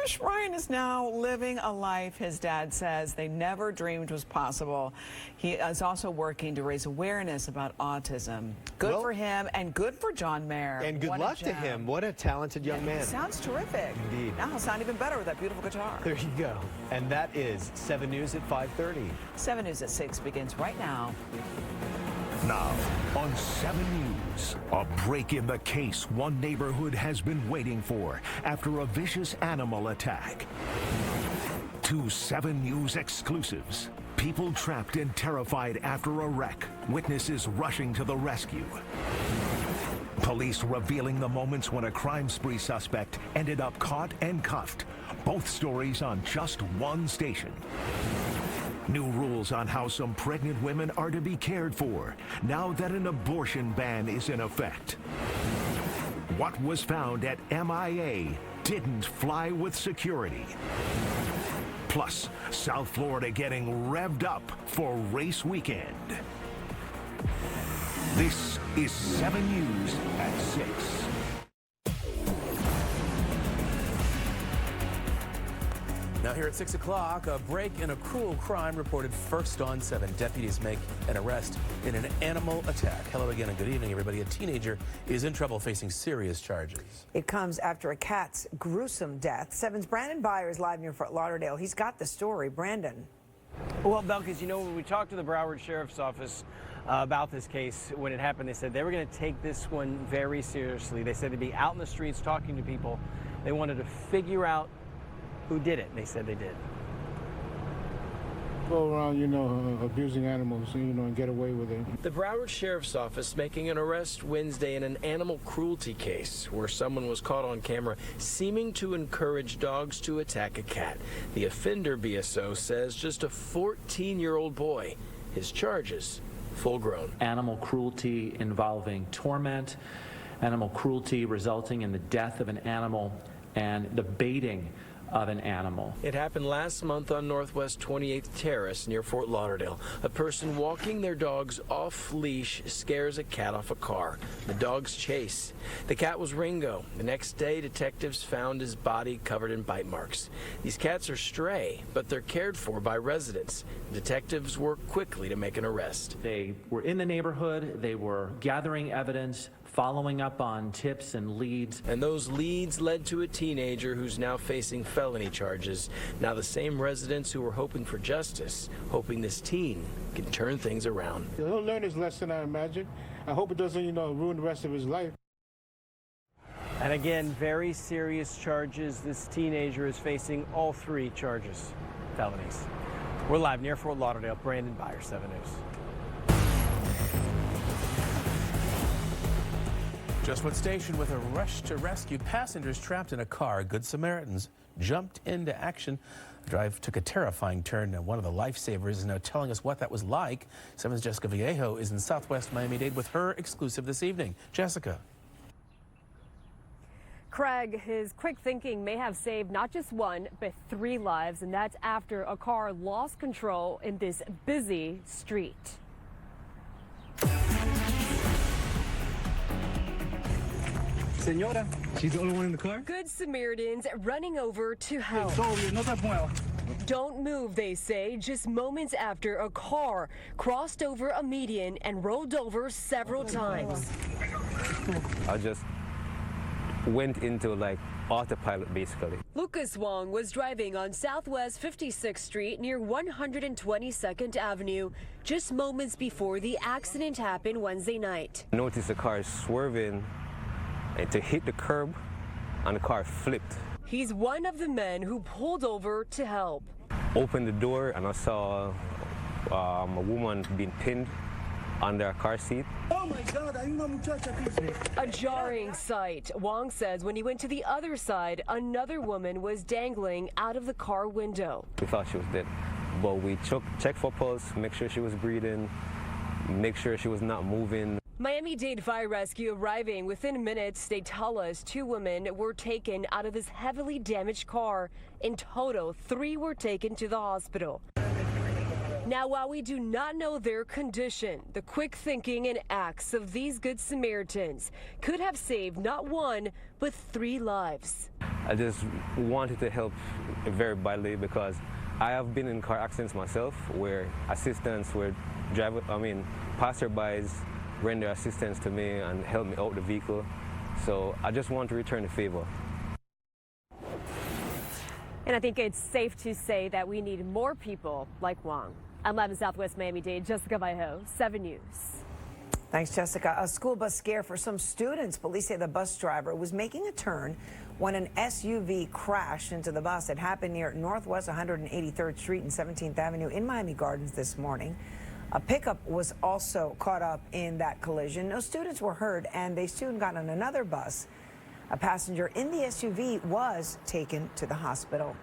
Josh Ryan is now living a life his dad says they never dreamed was possible. He is also working to raise awareness about autism. Good for him and good for John Mayer. And good luck to him. What a talented young man. Sounds terrific. Indeed. Now he'll sound even better with that beautiful guitar. There you go. And that is 7 News at 5:30. 7 News at 6 begins right now. Now, on 7 News, a break in the case one neighborhood has been waiting for after a vicious animal attack. 2 7 News exclusives. People trapped and terrified after a wreck. Witnesses rushing to the rescue. Police revealing the moments when a crime spree suspect ended up caught and cuffed. Both stories on just one station. New rules on how some pregnant women are to be cared for now that an abortion ban is in effect. What was found at MIA didn't fly with security. Plus, South Florida getting revved up for race weekend. This is 7 News at 6. Now here at 6 o'clock, a break in a cruel crime reported first on 7. Deputies make an arrest in an animal attack. Hello again and good evening, everybody. A teenager is in trouble facing serious charges. It comes after a cat's gruesome death. 7's Brandon Byers is live near Fort Lauderdale. He's got the story. Brandon. Well, Belkis, you know, when we talked to the Broward Sheriff's Office about this case, when it happened, they said they were going to take this one very seriously. They said they'd be out in the streets talking to people. They wanted to figure out who did it. They said they did. Go around, abusing animals, and get away with it. The Broward Sheriff's Office making an arrest Wednesday in an animal cruelty case where someone was caught on camera seeming to encourage dogs to attack a cat. The offender, BSO, says just a 14-year-old boy. His charges, full grown. Animal cruelty involving torment, animal cruelty resulting in the death of an animal, and the baiting of an animal. It happened last month on Northwest 28th Terrace near Fort Lauderdale. A person walking their dogs off leash scares a cat off a car. The dogs chase. The cat was Ringo. The next day, detectives found his body covered in bite marks. These cats are stray, but they're cared for by residents. Detectives work quickly to make an arrest. They were in the neighborhood. They were gathering evidence, following up on tips and leads. And those leads led to a teenager who's now facing felony charges. Now the same residents who were hoping for justice, hoping this teen can turn things around. He'll learn his lesson, I imagine. I hope it doesn't, ruin the rest of his life. And again, very serious charges. This teenager is facing all 3 charges, felonies. We're live near Fort Lauderdale. Brandon Byers, 7 News. Just what station with a rush to rescue passengers trapped in a car. Good Samaritans jumped into action. The drive took a terrifying turn, and one of the lifesavers is now telling us what that was like. 7's Jessica Viejo is in Southwest Miami-Dade with her exclusive this evening. Jessica. Craig, his quick thinking may have saved not just 1, but 3 lives, and that's after a car lost control in this busy street. Senora, she's the only one in the car? Good Samaritans running over to help. Don't move, they say, just moments after a car crossed over a median and rolled over several times. I just went into autopilot basically. Lucas Wong was driving on Southwest 56th Street near 122nd Avenue just moments before the accident happened Wednesday night. I noticed the car swerving and to hit the curb, and the car flipped. He's one of the men who pulled over to help. Opened the door and I saw a woman being pinned under a car seat. Oh my God, a jarring sight. Wong says when he went to the other side, another woman was dangling out of the car window. We thought she was dead, but we checked for pulse, make sure she was breathing, make sure she was not moving. Miami-Dade Fire Rescue arriving within minutes. They tell us 2 women were taken out of this heavily damaged car. In total, 3 were taken to the hospital. Now, while we do not know their condition, the quick thinking and acts of these Good Samaritans could have saved not one, but 3 lives. I just wanted to help very badly because I have been in car accidents myself where assistants were passerbys render assistance to me and help me out the vehicle. So I just want to return the favor. And I think it's safe to say that we need more people like Wong. I'm live in Southwest Miami-Dade, Jessica Vallejo, 7 News. Thanks, Jessica. A school bus scare for some students. Police say the bus driver was making a turn when an SUV crashed into the bus. It happened near Northwest 183rd Street and 17th Avenue in Miami Gardens this morning. A pickup was also caught up in that collision. No students were hurt, and they soon got on another bus. A passenger in the SUV was taken to the hospital.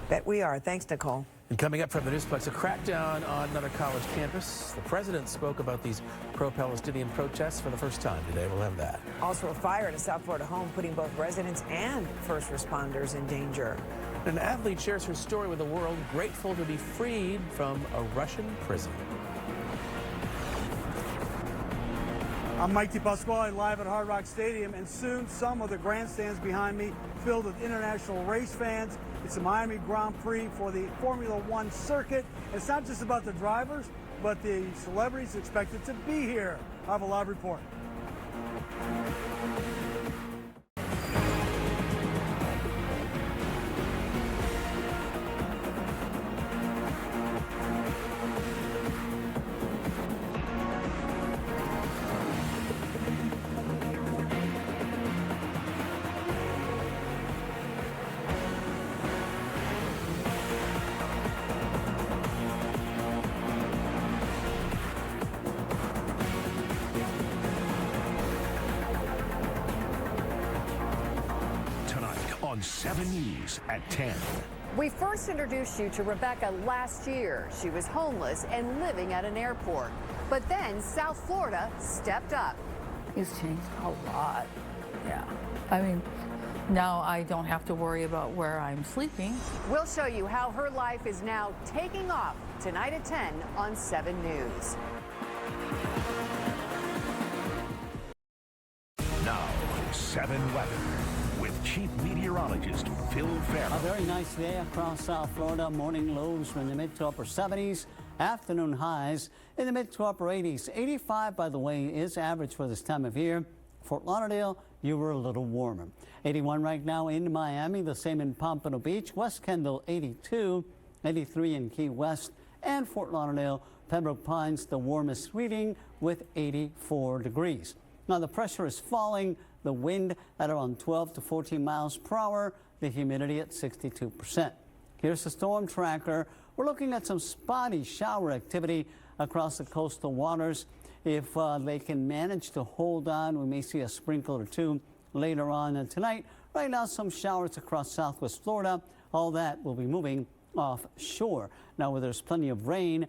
Bet we are. Thanks, Nicole. And coming up from the Newsplex, a crackdown on another college campus. The president spoke about these pro-Palestinian protests for the first time today. We'll have that. Also a fire at a South Florida home, putting both residents and first responders in danger. An athlete shares her story with the world, grateful to be freed from a Russian prison. I'm Mike DePasquale, live at Hard Rock Stadium, and soon some of the grandstands behind me filled with international race fans. It's the Miami Grand Prix for the Formula One circuit. It's not just about the drivers, but the celebrities expected to be here. I have a live report. On 7 News at 10. We first introduced you to Rebecca last year. She was homeless and living at an airport. But then South Florida stepped up. It's changed a lot. Yeah. I mean, now I don't have to worry about where I'm sleeping. We'll show you how her life is now taking off tonight at 10 on 7 News. Now, 7 weather. Chief Meteorologist Phil Farrell. A very nice day across South Florida. Morning lows from the mid to upper 70s. Afternoon highs in the mid to upper 80s. 85, by the way, is average for this time of year. Fort Lauderdale, you were a little warmer. 81 right now in Miami. The same in Pompano Beach. West Kendall, 82. 83 in Key West. And Fort Lauderdale, Pembroke Pines, the warmest reading with 84 degrees. Now the pressure is falling. The wind at around 12 to 14 miles per hour, the humidity at 62%. Here's the storm tracker. We're looking at some spotty shower activity across the coastal waters. If they can manage to hold on, we may see a sprinkle or two later on tonight. Right now, some showers across southwest Florida. All that will be moving offshore. Now, where there's plenty of rain,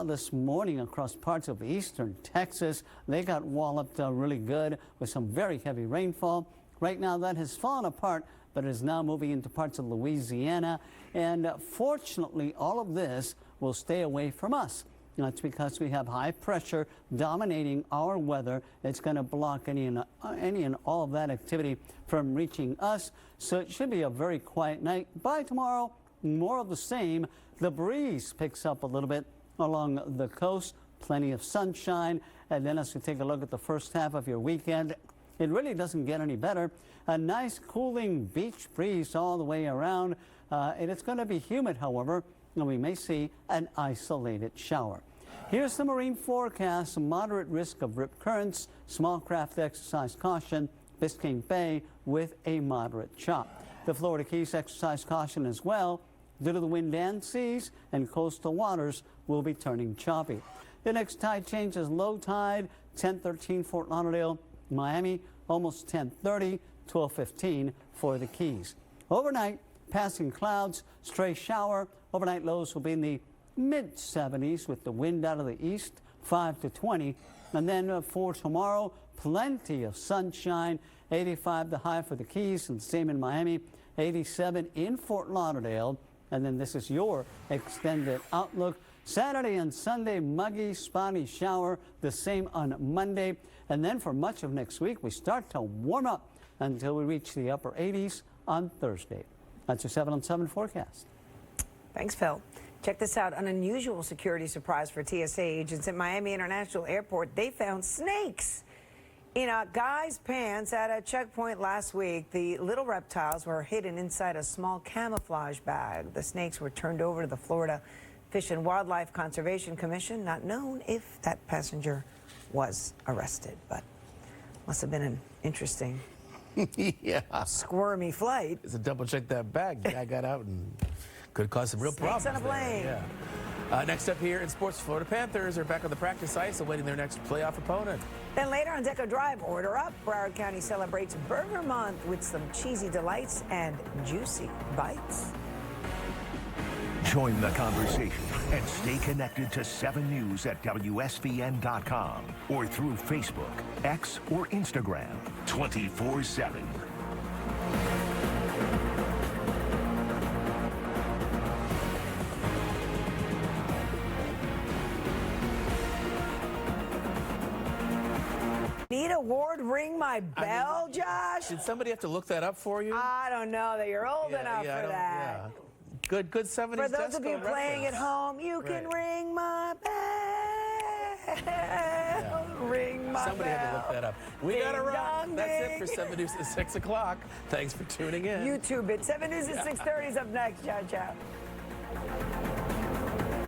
this morning across parts of eastern Texas, they got walloped really good with some very heavy rainfall. Right now that has fallen apart, but is now moving into parts of Louisiana. And fortunately, all of this will stay away from us. That's because we have high pressure dominating our weather. It's going to block any and all of that activity from reaching us. So it should be a very quiet night. By tomorrow, more of the same. The breeze picks up a little bit along the coast, plenty of sunshine. And then as we take a look at the first half of your weekend, it really doesn't get any better. A nice cooling beach breeze all the way around. And it's going to be humid, however, and we may see an isolated shower. Here's the marine forecast. Moderate risk of rip currents, small craft exercise caution, Biscayne Bay with a moderate chop. The Florida Keys exercise caution as well due to the wind and seas, and coastal waters will be turning choppy. The next tide change is low tide, 10:13 Fort Lauderdale, Miami, almost 10:30, 12:15 for the Keys. Overnight, passing clouds, stray shower. Overnight lows will be in the mid-70s with the wind out of the east, 5 to 20. And then for tomorrow, plenty of sunshine, 85 the high for the Keys, and same in Miami, 87 in Fort Lauderdale. And then this is your extended outlook. Saturday and Sunday, muggy, spotty shower, the same on Monday. And then for much of next week, we start to warm up until we reach the upper 80s on Thursday. That's your 7 on 7 forecast. Thanks, Phil. Check this out. An unusual security surprise for TSA agents at Miami International Airport. They found snakes in a guy's pants at a checkpoint last week. The little reptiles were hidden inside a small camouflage bag. The snakes were turned over to the Florida Fish and Wildlife Conservation Commission. Not known if that passenger was arrested, but must have been an interesting squirmy flight. It's a double check that bag. The guy got out and could cause some real problems. Snakes on a plane. Yeah. Next up here in sports, Florida Panthers are back on the practice ice awaiting their next playoff opponent. Then later on Deco Drive, order up. Broward County celebrates Burger Month with some cheesy delights and juicy bites. Join the conversation and stay connected to 7 News at WSVN.com or through Facebook, X, or Instagram 24/7. Need a ward ring my bell, Josh? Did somebody have to look that up for you? I don't know that you're old enough for that. Yeah. Good 70s. For those of you disco playing reference. at home, you can ring my bell. Ring my Somebody bell. had to look that up. We Ding got to run. dong, That's it ding. for 7 News at 6 o'clock. Thanks for tuning in. YouTube it. 7 News at 6:30 is up next. Ciao, ciao.